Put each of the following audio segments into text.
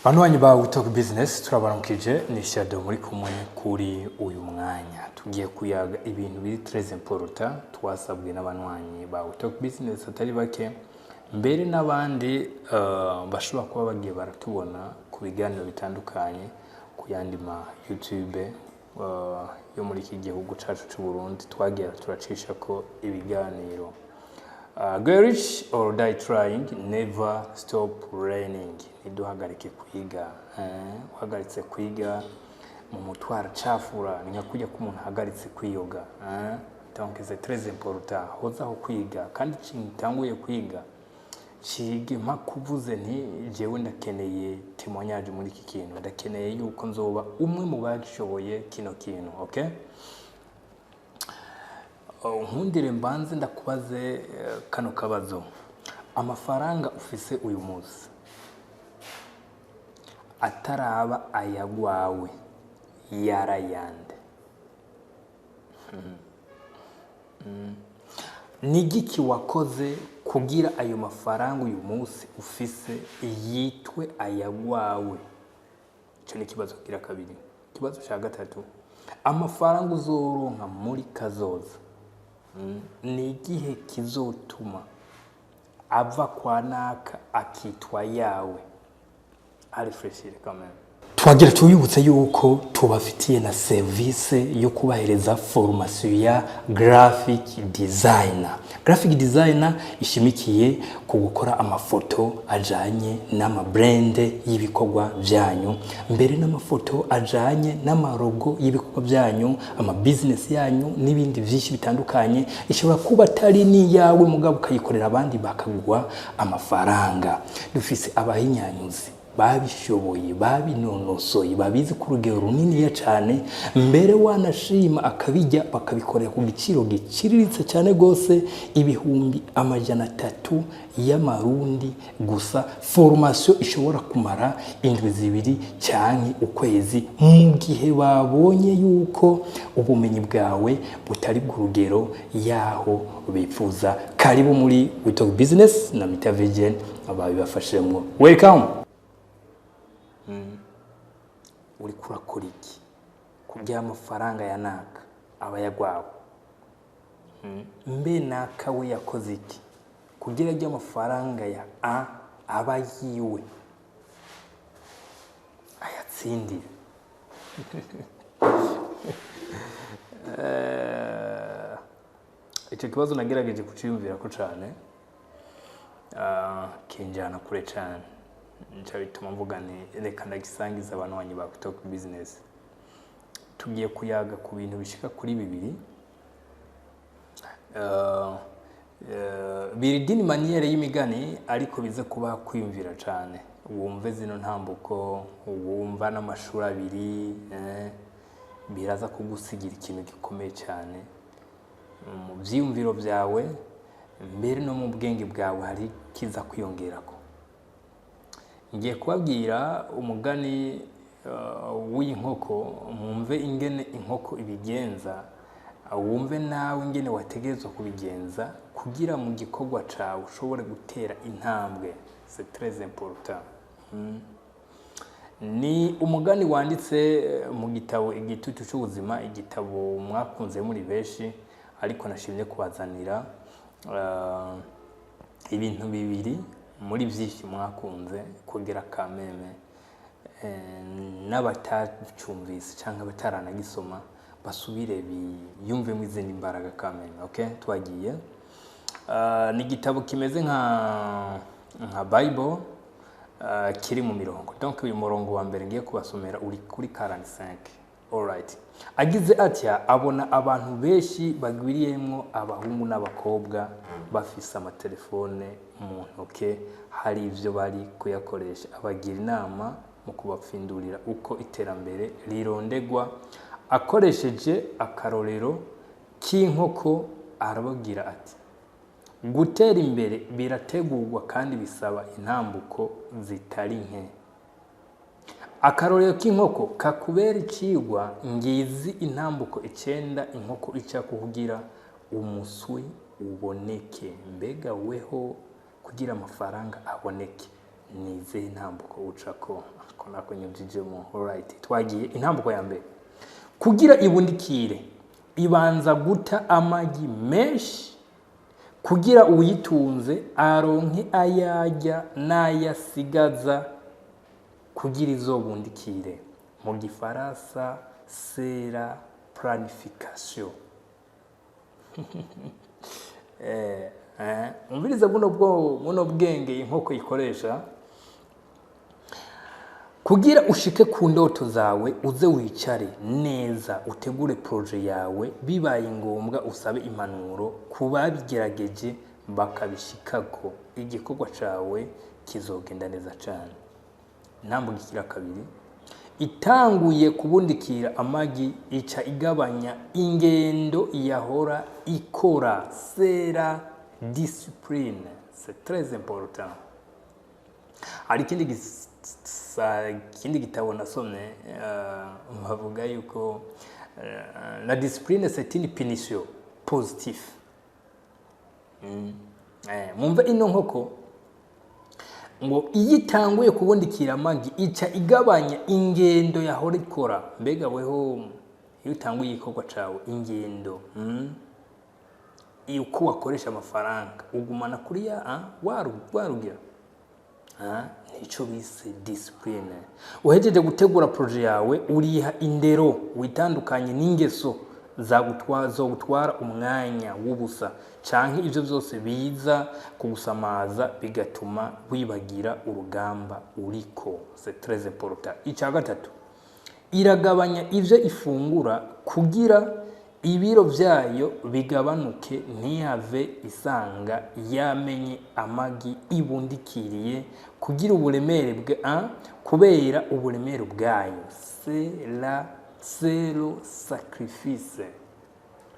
Banwanyi ba We Talk Business turabaramukije ni Shadow muri kumwe kuri uyu mwanya tugiye kuyaga ibintu biri très important twasabwe n'abanwanyi ba We Talk Business atari bake mbere n'abandi bashobora kuba bagiye baratubona ku biganiro bitandukanye ku yandi ma YouTube yo muri iki gihugu cyacu cy'u Burundi twagiye turacisha ko ibiganiro Get rich or die trying, never stop learning. Niduhagarike kwiga, uhagaritse kwiga mu mutwara cafura ni nkakuja ko umuntu ahagaritse kwiyoga, donc c'est très important. Hozaho kwiga kandi cintanguye kwiga cige makuvuze nti jewe ndakeneye témoignage muri iki kintu, ndakeneye yuko nzoba umwe mu bagishoboye kino kintu, okay? Nkundire mbanze ndakubaze kano kabazo amafaranga ufise uyu munsi ataraba ayagwawe yarayande nigiki wakoze kugira ayo mafaranga uyu munsi ufise yitwe ayagwawe cyo ni kibazo kira kabiri kibazo cya gatatu amafaranga uzoronka muri kazoza ni igihe kizotuma ava kwa naka akitwa yawe arifreshire kamera twagira tuyibutse yuko tubafitiye na service yo kubahereza formation ya graphic designer. Graphic designer ishimikiye ku gukora amafoto ajanye n'ama brand y'ibikorwa byanyu mbere n'amafoto ajanye n'amarogo y'ibikorwa byanyu ama business yanyu n'ibindi byinshi bitandukanye ishobora kuba atari ni yawe mugabo kayikorera abandi bakagwa amafaranga. Dufise abahinyanyuzi babishoboye babinonosoye babizi ku rugero runini ya cyane mbere wanashima akabijya bakabikorera ku giciro giciriritse cyane gose ibihumbi amajana 3 y'amarundi gusa. Formation ishobora kumara indwi zibiri cyane ukwezi mu gihe babonye yuko ubumenyi bwawe butari ku rugero yaho bifuza. Karibu muri We Talk Business na Mita Vision ababibafashemo. Welcome. Uri kurakora iki kugira amafaranga ya naka aba yagwawe mbe naka we yakoze iki kugira ajya amafaranga ya aba yiwe ayatsindira icyo kibazo nagerageje kuciyumvira ko cyane kinjana kure cyane ncabituma mvuga ni reka ndagisangiza abanwanyi ba We Talk Business. Tugiye kuyaga ku bintu bishika kuri bibiri biri dini maniere y'imigani ariko bize kuba kwiyumvira cyane wumve zino ntambuko wumva n'amashuri abiri biraza kugusigira ikintu gikomeye cyane mu byiyumviro byawe mbere no mu bwenge bwawe hari kiza kwiyongerako. Ngiye kubabwira umugani w'inkoko mwumve ingene inkoko ibigenza wumve nawe ingene wategerezwa kubigenza kugira mu gikorwa cawe ushobore gutera intambwe. C'est très important. Ni umugani wanditse mu gitabo Igitutu cy'ubuzima, igitabo mwakunze muri beshi ariko nashimye kubazanira ibintu bibiri muri byinshi mwakunze kugira kameme n'abatacumvise cyangwa bataranagisoma basubire biyumvemo izindi imbaraga kameme. Okay, twagiye ni igitabo kimeze nka Bible kiri mu mirongo. Donc uyu murongo wa mbere ngiye kubasomera uri kuri 45. Alright. Agize atya abona abantu benshi bagwiriyemo abahungu n'abakobwa bafise amatelefone mu ntoke hari ivyo bari kuyakoresha. Abagira inama mu kubapfindurira uko iterambere rirondegwa akoresheje akarorero k'inkoko. Arababwira ati gutera imbere birategurwa kandi bisaba intambuko zitari nke. Akarorero k'inkoko kakubera icigwa ngizi intambuko 9 inkoko ica kugira umuswi uboneke. Mbega weho kugira amafaranga aboneke nize intambuko ucako ko nako nyujijemo. Alright, twagiye intambuko ya mbere. Kugira ibundikire ibanza guta amagi menshi kugira uyitunze aronke ayajya n'ayasigaza kugira izobundikire. Mu gifaransa c'est la planification. Umviriza buno bwenge inkoko ikoresha kugira ushike ku ndoto zawe. Uze wicare neza utegure projet yawe, bibaye ngombwa usabe impanuro kubabigerageje bakabishikako, igikorwa cawe kizogenda neza cyane. Intambwe kabiri, itanguye kubundikira amagi ica igabanya ingendo yahora ikora. C'est la discipline, c'est très important. Hari ikindi gitabo nasomye bavuga yuko la discipline c'est une punition positive. Mumva ino nkoko ngo iyitanguye kubundikira amagi ica igabanya ingendo yahora ikora. Mbega weho iyo utanguye igikorwa cawe ingendo uko wakoresha amafaranga ugumana kuri ya warugira nico bise discipline. Uhejeje gutegura projet yawe uriha indero witandukanye n'ingeso zo gutwara umwanya w'ubusa canke ivyo byose biza kugusamaza bigatuma wibagira urugamba uriko. C'est très important. Icya gatatu, iragabanya ivyo ifungura kugira ibiro vyayo bigabanuke, ntiyave isanga yamenye amagi ibundikiriye kugira uburemere kubera uburemere bwayo. C'est le sacrifice.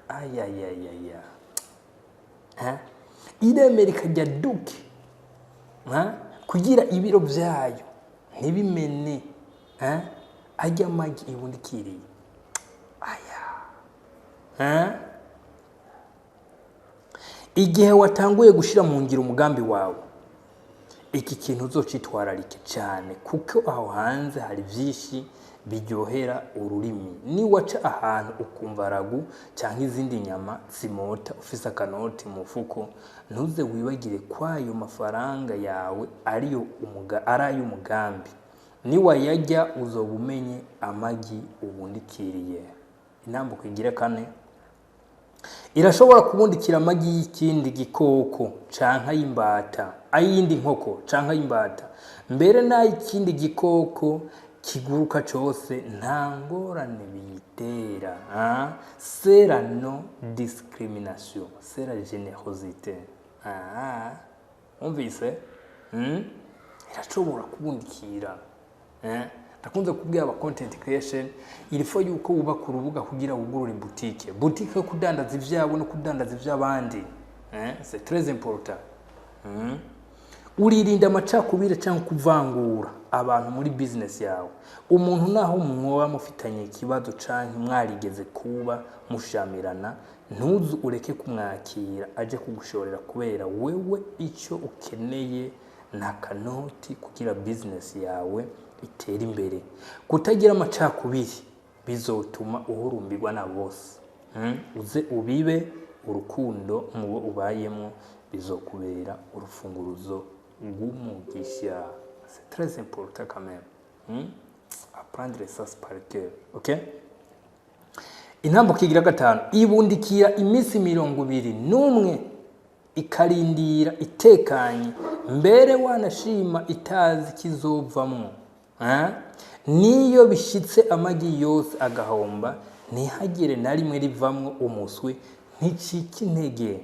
Ayayayaya. Iremera ikajya duke kugira ibiro vyayo ntibimene ajya amagi ibundikiriye. Igihe watanguye gushira mu ngiro umugambi wawe, iki kintu uzocitwararike cyane kuko aho hanze hari byinshi biryohera ururimi. Ni waca ahantu ukumva ragu cyangwa izindi nyama zimota ufise akanoti mu fuko, ntuze wibagire kwayo mafaranga yawe ariyo umugambi. Ni wayajya uzobumenye amagi ubundikiriye. Intambuko igira kane, irashobora kubundikira amagi y'ikindi gikoko canka y'imbata, ayindi nkoko canka y'imbata, mbere n'ayikindi gikoko kiguruka cyose nta ngorane biyitera. C'est la non discrimination, c'est la générosité. Umvise? Irashobora kubundikira. Ndakunze kubwira aba content creation ilifo yuko ubaka urubuga kugira ugurure boutique yo kudandaza ivyabo no kudandaza ivy'abandi. C'est très important. Uririnda amacakubire cyangwa kuvangura abantu muri business yawe. Umuntu naho mwoba mufitanye ikibazo canke mwarigeze kuba mushamirana, ntuzu ureke kumwakira aje kugushorera kubera wewe icyo ukeneye na kanoti kugira business yawe itera imbere. Kutagira amacakubiri bizotuma uhurumbirwa na bose. Uze ubibe urukundo mubo ubayemo bizokubera urufunguruzo rw'umugisha. C'est très important quand même. Apprendre ça par cœur. OK? Intambuko igira gatanu, ibundikira iminsi 21 ikarindira itekanye, mbere wanashima itazi kizovamwo. Niyo bishitse amagi yose agahomba, ntihagire na rimwe rivamwo umuswe nticike intege.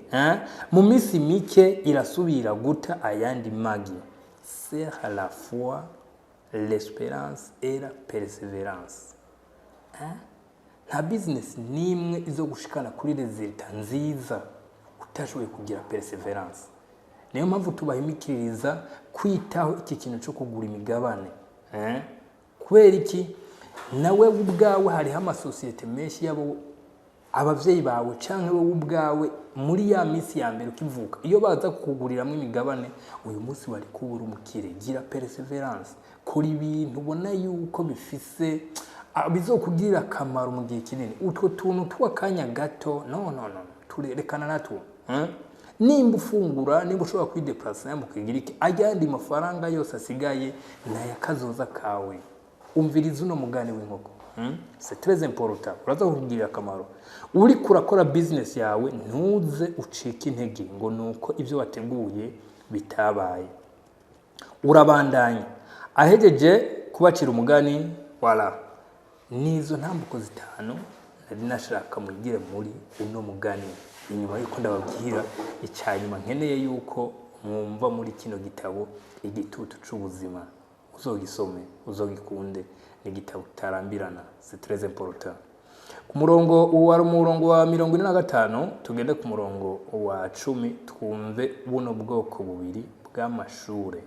Mu minsi mike irasubira guta ayandi magi. C'est à la fois l'espérance et la persévérance. Nta business nimwe izo gushikana kuri resultat nziza utashoboye kugira perseverance. Niyo mpamvu tubahimikiriza kwitaho iki kintu cyo kugura imigabane. Kubera iki nawe ubwawe hari amasosiyete menshi yabo abavyeyi bawe canke wowe ubwawe muri ya misi ya mbere ukivuka iyo baza kuguriramo imigabane uyu munsi wari kubura umukire. Gira perseverance kuri ibintu ubona yuko bifise bizokugirira akamaro mu gihe kinini. Utwo tuntu tw'akanya gato no turerekana natwo nimba ufungura, nimba ushobora kwideplasa mukigira iki, ajyandi mafaranga yose asigaye nayakazoza kawe. Umviriza uno mugani w'inkoko. C'est très important. Uraza kugirira akamaro. Uri kurakora business yawe ntuze ucika intege ngo nuko ibyo wateguye bitabaye. Urabandanya. Ahejeje kubacira umugani wala. Nizo ntambuko zitanu nari nashaka mugire muri uno mugani. Inyuma yuko ndababwira icyanyuma nkeneye yuko mwumva muri kino gitabo igitutu c'ubuzima. Uzogisome, uzogikunde. Ni igitabo tarambirana. C'est très important. Ku murongo wa 45 tugende ku murongo wa 10 twumve buno bwoko bubiri bw'amashure.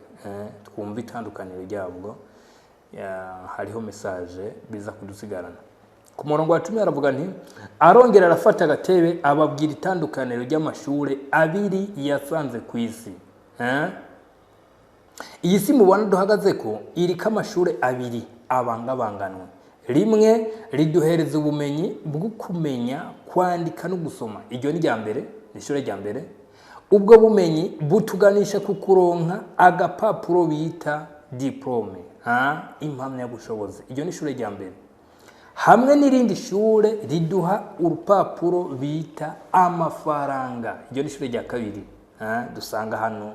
Twumve itandukaniro ryabwo. Hariho message biza kudusigarana. Ku murongo wa 10 aravuga nti arongera arafata agatebe ababwira itandukaniro ry'amashure abiri yasanze ku isi. Iyi si mubona duhagaze ko iri kamashure abiri abangabanganwe. Rimwe riduhereza ubumenyi bwo kumenya kwandika no gusoma. Iryo ni ryambere, nishure ryambere. Ubwo bumenyi butuganisha ku kuronka agapapuro bita diplome, impamya bushobozi. Iryo ni ishure ryambere. Hamwe n'irindi shure riduha urupapuro bita amafaranga. Iryo ni ishure rya kabiri, dusanga hano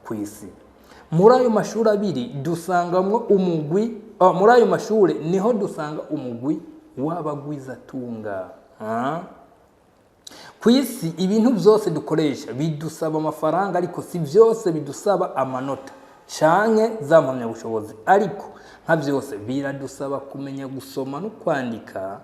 ku isi. Muri ayo mashuri abiri dusangamwo umugwi, muri ayo mashuri niho dusanga umugwi w'abagwiza tunga. Ku isi ibintu byose dukoresha bidusaba amafaranga, ariko si byose bidusaba amanota canke za mpamya bushobozi. Ariko nka byose biradusaba kumenya gusoma no kwandika.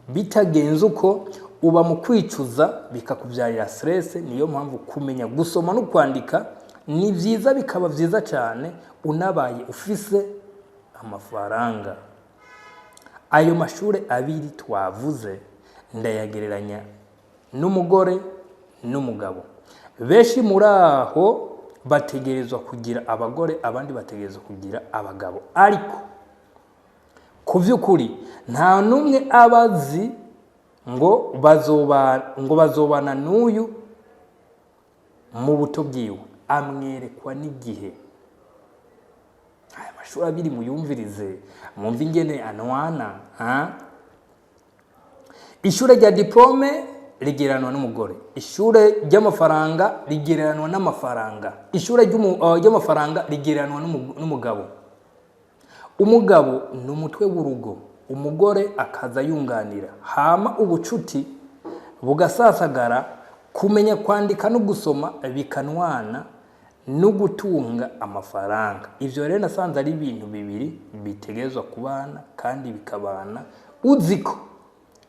Bitagenze uko uba mu kwicuza bikakubyarira stress. Niyo mpamvu kumenya gusoma no kwandika ni byiza, bikaba byiza cyane unabaye ufise amafaranga. Ayo mashure abiri twavuze ndayagereranya n'umugore n'umugabo. Benshi muri aho bategerezwa kugira abagore, abandi bategerezwa kugira abagabo. Ariko ku by'ukuri nta numwe abazi ngo bazobana n'uyu mu buto bwiwe. Amwerekwa n'igihe. Aya mashuri abiri muyumvirize mwumva ingene anwana. Ishure rya diplome rigeranwa n'umugore. Ishure ry'amafaranga rigeranwa n'amafaranga. Ishure ry'amafaranga rigeranwa n'umugabo. Umugabo ni umutwe w'urugo, umugore akaza yunganira. Hama ubucuti bugasasagara, kumenya kwandika no gusoma bikanwana no gutunga amafaranga. Ivyo rero nasanze ari ibintu bibiri bitegerezwa kubana kandi bikabana. Uziko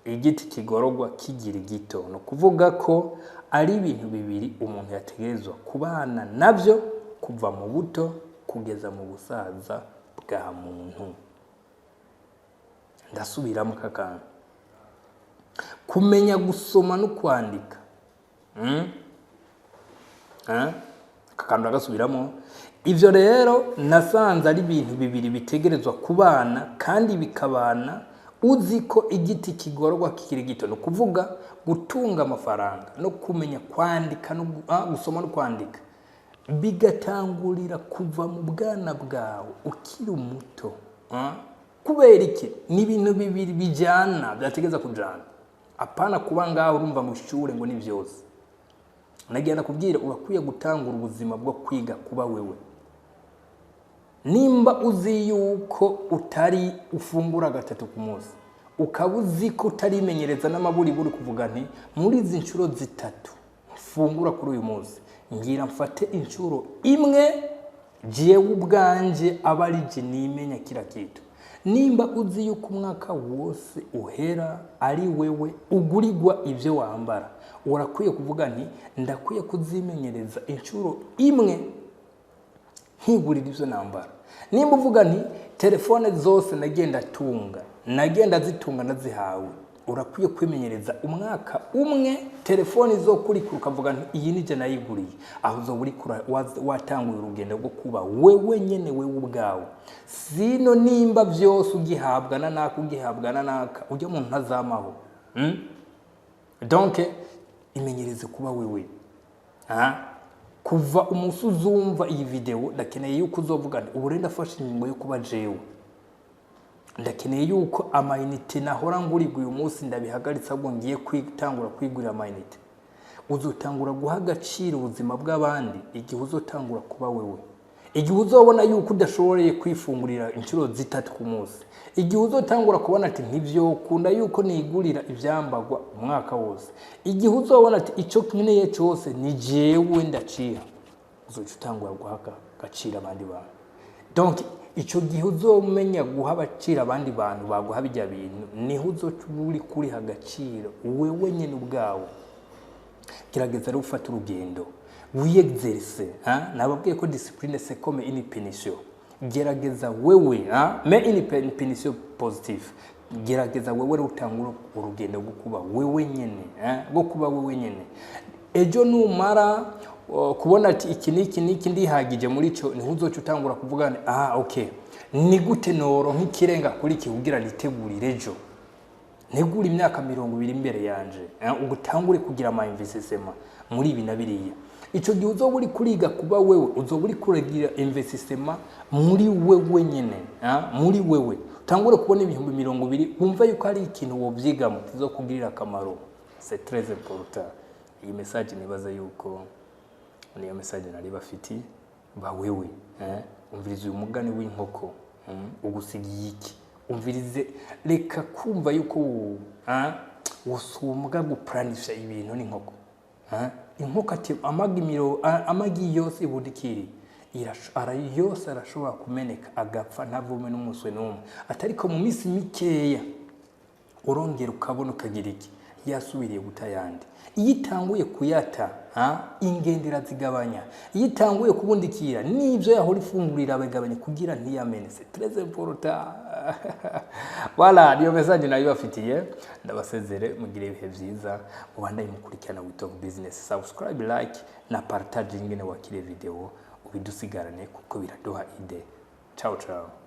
igiti kigorogwa kigira igito, no kuvuga ko ari ibintu bibiri umuntu yategerezwa kubana navyo kuva mu buto kugeza mu busaza bwa muntu. Ndasubiramo kakana. Kumenya gusoma no kwandika. Kakanda gasubiramo. Ivyo rero nasanze ari ibintu bibiri bitegerezwa kubana kandi bikabana. Uziko igiti kigorwa kikiri gito, no kuvuga gutunga amafaranga no kumenya kwandika no gusoma no kwandika bigatangurira kuva mu bwana bwawe ukiri muto. Kubera iki? Ni ibintu bibiri bijana, byategeza kujana. Apana kuba ngaho urumva mu shure ngo ni byose. Nagenda kubwira urakwiye gutangura ubuzima bwo kwiga kuba wewe. Nimba uzi yuko utari ufungura gatatu ku munsi, ukabuzi ko utarimenyereza n'amaburi buri kuvuga nti muri izi nshuro zitatu mfungura kuri uyu munsi, ngira mfate inshuro imwe jewe ubwanje abarije nimenya kira kitu. Nimba uzi yuko umwaka wose uhera ari wewe ugurirwa ivyo wambara, urakwiye kuvuga nti ndakwiye kuzimenyereza inshuro imwe nkigurira ivyo nambara. Nimba uvuga nti telefone zose nagenda zitunga nazihawe, urakwiye kwimenyereza umwaka umwe telefone izokurikura ukavuga iyi nije nayiguriye, aho uzoburikura watanguye urugendo rwo kuba wewe nyene wewe ubwawe. Sino nimba byose ugihabwa na naka ujya mu ntazamaho. Donc imenyereze kuba wewe. Kuva umunsi uzumva iyi video ndakeneye yuko uzovuga ubu renda afashe ingingo yo kuba jewe. Ndakeneye yuko amayinite nahora ngurigwa uyu munsi ndabihagaritsa ngo ngiye kwitangura kwigurira amayinite. Uzotangura guha agaciro ubuzima bw'abandi igihe uzotangura kuba wewe. Igihe uzobona yuko udashobora kwifungurira inshuro 3 ku munsi. Igihe uzotangura kubona ati ntibyo kunda yuko nigurira ibyambagwa umwaka wose. Igihe uzobona ati ico kineye cyose ni jewe ndaciha. Uzotangura guha agaciro abandi bantu. Donc ico gihe uzomenya guha abaciro abandi bantu baguha bijya bintu niho uzocuburi kuri hagaciro wewe nyene ubwawe. Gerageza rero ufata urugendo wiyexerce, nababwiye ko discipline c'est comme une punition. Gerageza wewe, mais une punition positive. Gerageza wewe utangura urugendo rwo kuba wewe nyene, rwo kuba wewe nyene. Ejo numara kubona ati iki niki ndihagije muri cyo niho uzoca utangura kuvuga okay, ni gute noro nk'ikirenga kuri iki kugira litegurire ejo. Negura imyaka 20 imbere yanje, ugutangure kugira ama investissement muri ibi nabiriya. Ico gihe uzoburi kuriga kuba wewe, uzoburi kuregira investissement muri wewe nyene, muri wewe. Utangure kubona ibihumbi 20 wumva yuko ari ikintu wovyigamo kizokugirira akamaro. C'est très important. Iyi message nibaza yuko niyo message nari bafiti ba wewe, umvirize uyu mugani w'inkoko, ugusigiye iki. Umvirize reka kumva yuko usumbwa guplanisha ibintu n'inkoko. Inkoko ati amagi yose ibudikiri yose arashobora kumeneka agapfa ntavume n'umuswe n'umwe. Atariko mu minsi mikeya urongera ukabona ukagira iki yasubiriye gutayandi. Iyitanguye kuyata ingendera zigabanya. Iyitanguye kubundikira nivyo yahora ifungurira abagabanye kugira ntiyamene. C'est très important. Voilà, niyo message nayo bafitiye. Ndabasezere mugire ibihe byiza mubandanye mukurikirana We Talk Business. Subscribe, like na partage ingene wakire video ubidusigarane kuko biraduha ide. Ciao ciao.